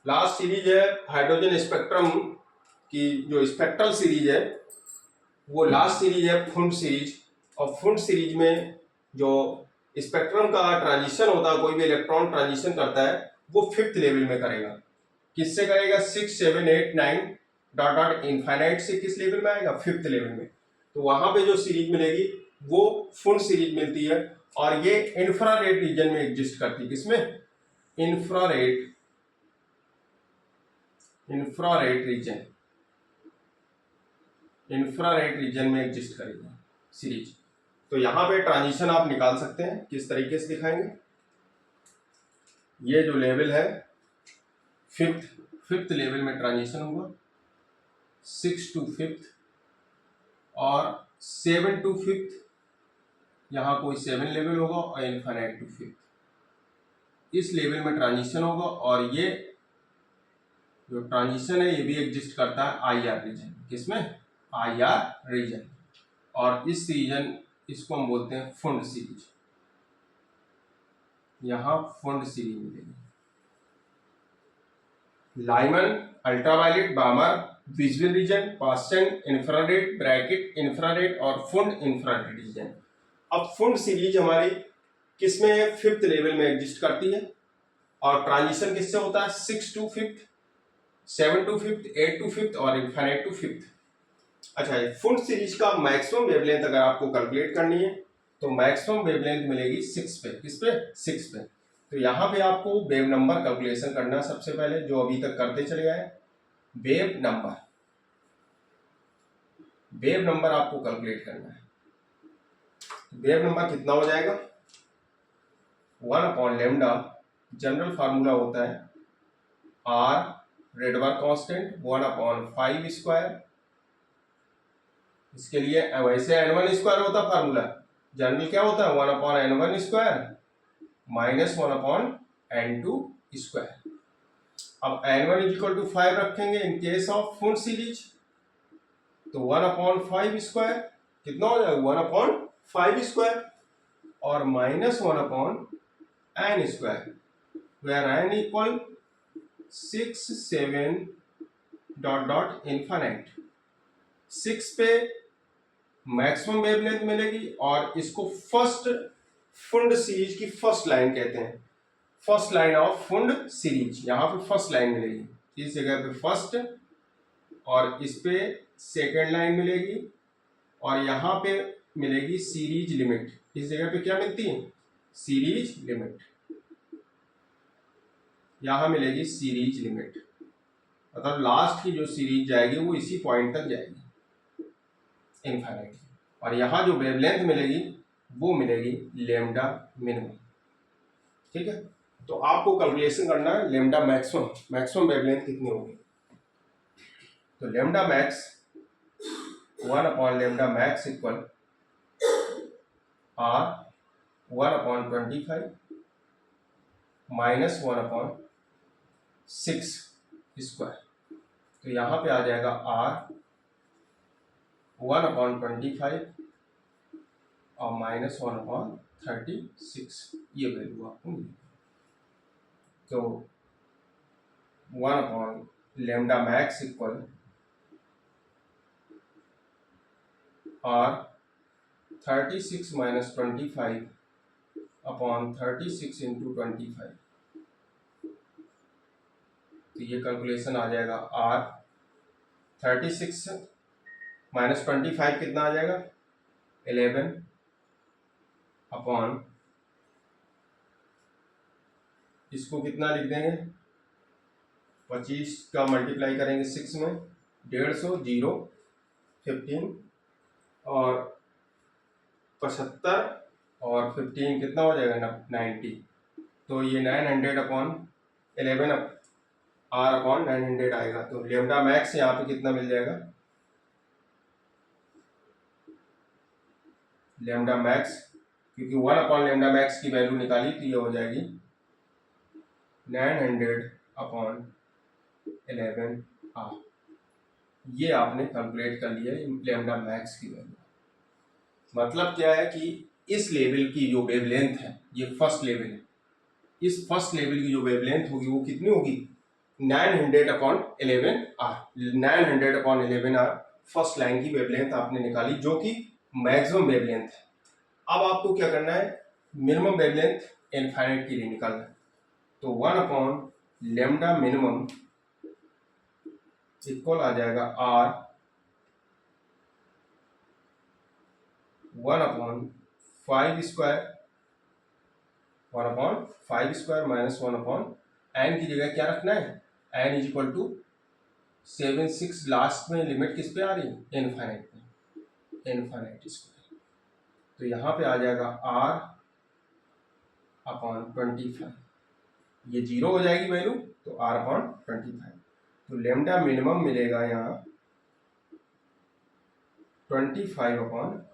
Last series है hydrogen spectrum की, जो स्पेक्ट्रल सीरीज है वो लास्ट सीरीज है फुंड सीरीज। और फुंड सीरीज में जो स्पेक्ट्रम का ट्रांजिशन होता है, कोई भी इलेक्ट्रॉन ट्रांजिशन करता है वो 5th लेवल में करेगा। किससे करेगा? 6, 7, 8, 9 डॉट डॉट इनफाइनाइट से किस लेवल में आएगा? 5th लेवल में। तो वहां पे जो सीरीज मिलेगी वो फुंड सीरीज मिलती है, और ये इंफ्रारेड रीजन में एग्जिस्ट करती है। किसमें? इंफ्रारेड रीजन, इंफ्रारेड रीजन में एग्जिस्ट करेगी सीरीज। तो यहां पे ट्रांजिशन आप निकाल सकते हैं, किस तरीके से दिखाएंगे? ये जो लेवल है फिफ्थ लेवल में ट्रांजिशन होगा, 6 to 5th और 7 to 5th, यहाँ कोई 7 लेवल होगा और इनफाइनाइट टू 5th इस लेवल में ट्रांजिशन होगा। और ये जो ट्रांजिशन है ये भी एग्जिस्ट करता है IR रीजन। किसमें? IR region. और इस रीजन, इसको हम बोलते हैं फुंड सीरीज। यहाँ फुंड सीरीज मिलेगी। Lyman, ultraviolet, Balmer, visual region, Paschen, infrared, Brackett infrared और फुंड इंफ्रारेड रीजन। अब फुंड सीरीज हमारी किसमें? 5th लेवल में एग्जिस्ट करती है। और ट्रांजिशन किससे होता है? 6 to 5th, 7 to 5th, 8 to 5th और इनफाइनाइट टू 5th। अच्छा, फुंड सीरीज का मैक्सिमम वेवलेंथ अगर आपको कैलकुलेट करनी है तो मैक्सिमम वेवलेंथ मिलेगी 6 पे। किस पे? 6 पे। तो यहाँ पे आपको वेव नंबर कैलकुलेशन करना है सबसे पहले, जो अभी तक करते चले आए। वेव नंबर आपको कैलकुलेट करना है। वेव नंबर कितना हो जाएगा? 1/λ, जनरल फार्मूला होता है R रेडबर्ग कांस्टेंट 1/5 स्क्वायर। इसके लिए वैसे n1 स्क्वायर होता फार्मूला, जनरल क्या होता है? 1/n1 square minus 1/n2 square. अब n1 = 5 रखेंगे in case of full series, तो 1/5 स्क्वायर कितना हो जाएगा? 1/5 स्क्वायर और minus 1/n square, where n = 6, 7 dot dot infinite. 6 पे मैक्सिमम वेवलेंथ मिलेगी और इसको फर्स्ट फुंड सीरीज की फर्स्ट लाइन कहते हैं। First line of Pfund series, यहाँ पे फर्स्ट लाइन मिलेगी, इस जगह पे फर्स्ट, और इस पे सेकेंड लाइन मिलेगी, और यहाँ पे मिलेगी सीरीज लिमिट। इस जगह पे क्या मिलती है? Series limit. यहाँ मिलेगी सीरीज लिमिट, मतलब लास्ट की जो सीरीज जाएगी वो इसी पॉइंट तक जाएगी इनफाइनाइट। और यहाँ जो वेवलेंथ मिलेगी वो मिलेगी लैम्डा मिनिमम। ठीक है, तो आपको कैलकुलेशन करना है लैम्डा मैक्सिमम वेवलेंथ कितनी होगी। तो lambda max 1/λ equal R 1/25 minus 1/6 square. तो यहाँ पे आ जाएगा R 1/25 और माइनस 1/36, ये वैल्यू आपको मिलेगी। तो 1/λ max equal R 36 minus 25 upon 36 into 25। तो ये कैलकुलेशन आ जाएगा R 36 माइनस 25 कितना आ जाएगा? 11 अपॉन, इसको कितना लिख देंगे? 25 का मल्टीप्लाई करेंगे 6 में, 150, 0, 15 और 75 और 15 कितना हो जाएगा? 90। तो ये 900/11 R/900 आएगा। तो लैम्डा मैक्स यहाँ पे कितना मिल जाएगा? लैम्डा मैक्स, क्योंकि 1/λ मैक्स की वैल्यू निकाली तो ये हो जाएगी 900/11 R। ये आपने कैलकुलेट कर लिया लैम्डा मैक्स की वैल्यू। मतलब क्या है कि इस लेवल की जो वेवलेंथ है, ये फर्स्ट लेवल है, इस फर्स्ट लेवल की जो वेवलेंथ होगी वो कितनी होगी? 900/11 900/11 फर्स्ट लाइन की वेवलेंथ आपने निकाली जो कि मैक्सिमम वेवलेंथ है। अब आपको क्या करना है, मिनिमम वेवलेंथ इनफाइनाइट के लिए निकालना है। तो 1/λ मिनिमम इक्वल आ जाएगा R 1/5² माइनस 1/n की जगह क्या रखना है, n is equal to 7/6 last में लिमिट किस पे आ रही है, इनफाइनाइट पे, इनफाइनाइट स्क्वायर। तो यहाँ पे आ जाएगा R/25, ये 0 हो जाएगी वैल्यू, तो R/25। तो लेमडा मिनिमम मिलेगा यहाँ 25/R।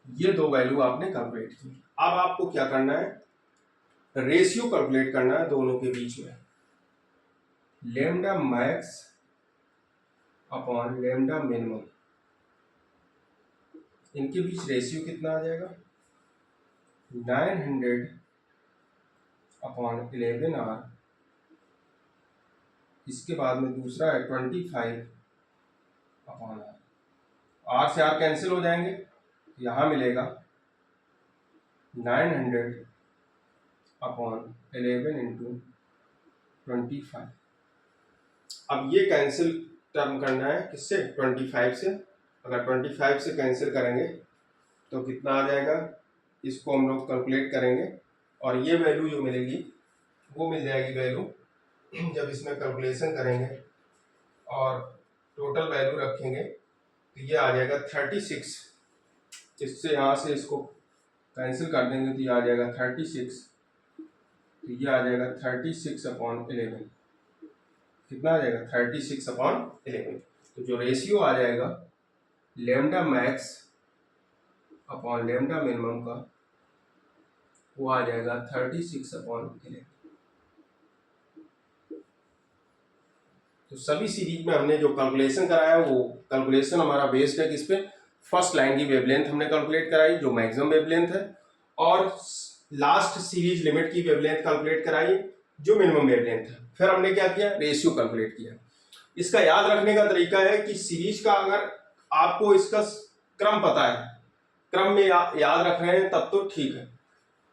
ये दो वैल्यू आपने कैलकुलेट की। अब आपको क्या करना है, रेशियो कैलकुलेट करना है दोनों के बीच में। Lambda max upon lambda minimum, इनके बीच रेशियो कितना आ जाएगा, 900/11R, इसके बाद में दूसरा है 25/R। R से R कैंसिल हो जाएंगे, यहाँ मिलेगा 900/11 × 25। अब ये कैंसिल टर्म करना है किससे, 25 से। अगर 25 से कैंसिल करेंगे तो कितना आ जाएगा, इसको हम लोग कैलकुलेट करेंगे और ये वैल्यू जो मिलेगी वो मिल जाएगी वैल्यू जब इसमें कैलकुलेशन करेंगे और टोटल वैल्यू रखेंगे तो ये आ जाएगा 36। इससे यहाँ से इसको कैंसिल कर देंगे तो ये आ जाएगा 36, तो ये आ जाएगा 36/11। कितना आ जाएगा, 36/11। तो जो रेशियो आ जाएगा lambda max upon lambda minimum का, वो आ जाएगा 36/11। तो सभी सीरीज में हमने जो कैलकुलेशन कराया वो कैलकुलेशन हमारा बेस्ड है किस पे, फर्स्ट लाइन की वेवलेंथ हमने कैलकुलेट कराई जो मैक्सिमम वेवलेंथ है, और लास्ट सीरीज लिमिट की वेवलेंथ कैलकुलेट कराई जो मिनिमम वेवलेंथ है। फिर हमने क्या किया, रेशियो कैलकुलेट किया। इसका याद रखने का तरीका है कि सीरीज का अगर आपको इसका क्रम पता है, क्रम में याद रख रहे हैं तब तो ठीक है।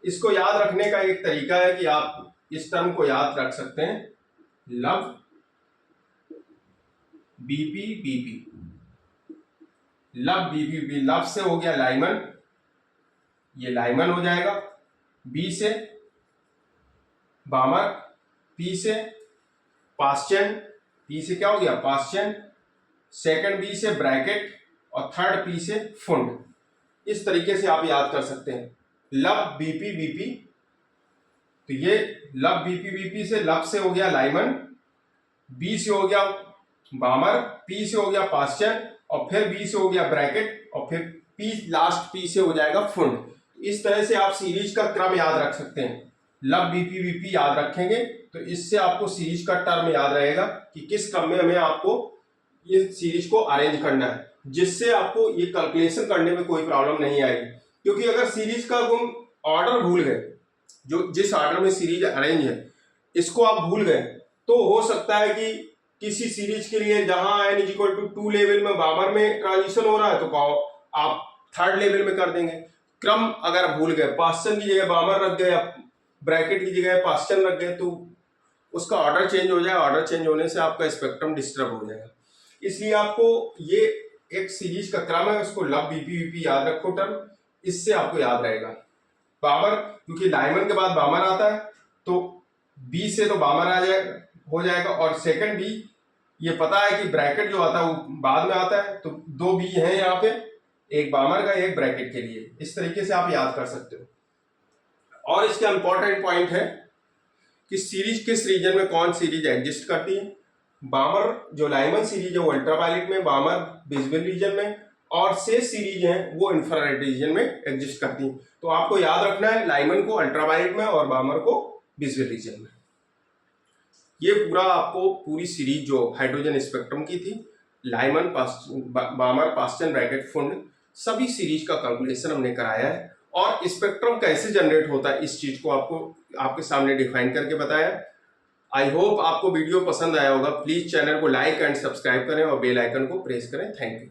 इसको याद रखने का एक तरीका है कि आप इस टर्म को याद रख सकते हैं, लब बीपी बीपी, लब बीपी बी, लब से हो गया लाइमन, ये लाइमन हो जाएगा, बी से बामर, पी से पास्चन, पी से क्या हो गया पास्चन, सेकंड बी से ब्रैकेट और थर्ड पी से फुंड। इस तरीके से आप याद कर सकते हैं, लब बीपी बीपी। तो ये लब बीपी बीपी से लब से हो गया लाइमन, बी से हो गया बामर, पी से हो गया पास्चन और फिर बी से हो गया ब्रैकेट और फिर पी लास्ट पी से हो जाएगा फुंड। इस तरह से आप सीरीज का क्रम याद रख सकते हैं। लब बीपी बीपी याद रखेंगे तो इससे आपको सीरीज का टर्म याद रहेगा कि किस क्रम में हमें आपको ये सीरीज को अरेंज करना है, जिससे आपको ये कैलकुलेशन करने में कोई प्रॉब्लम नहीं आएगी। क्योंकि अगर सीरीज का तुम ऑर्डर भूल गए, जो जिस ऑर्डर में सीरीज अरेंज है इसको आप भूल गए, तो हो सकता है कि किसी सीरीज के लिए जहां n = 2 लेवल में बामर में ट्रांजिशन हो रहा है तो आप थर्ड लेवल में कर देंगे। क्रम अगर भूल गए, पास्चन की जगह बामर रख गए, ब्रैकेट की जगह पास्चन रख गए, तो उसका ऑर्डर चेंज हो जाएगा। ऑर्डर चेंज होने से आपका स्पेक्ट्रम डिस्टर्ब हो जाएगा। इसलिए आपको ये एक सीरीज का क्रम है, उसको लब बीपी बीपी याद रखो टर्म, इससे आपको याद रहेगा। बामर, क्योंकि लाइमन के बाद बामर आता है तो बी से तो बामर आ जाएगा, हो जाएगा, और सेकंड बी ये पता है कि ब्रैकेट जो आता है वो बाद में आता है, तो 2 बी हैं यहाँ पे, एक बामर का एक ब्रैकेट के लिए। इस तरीके से आप याद कर सकते हो। और इसका इंपॉर्टेंट पॉइंट है कि सीरीज किस रीजन में कौन सीरीज एग्जिस्ट करती है। बामर जो लाइमन सीरीज है वो अल्ट्रावायलेट में, बामर विजिबल रीजन में, और शेष सीरीज हैं वो इंफ्रारेड रीजन में एग्जिस्ट करती हैं। तो आपको याद रखना है लाइमन को अल्ट्रावायलेट में और बामर को विजिबल रीजन में। ये पूरा आपको पूरी सीरीज जो हाइड्रोजन स्पेक्ट्रम की थी, लाइमन बामर पास्चन ब्रैकेट फुंड, सभी सीरीज का कैलकुलेशन हमने कराया है और स्पेक्ट्रम कैसे जनरेट होता है इस चीज को आपको आपके सामने डिफाइन करके बताया। आई होप आपको वीडियो पसंद आया होगा। प्लीज चैनल को लाइक एंड सब्सक्राइब करें और बेल आइकन को प्रेस करें। Thank you.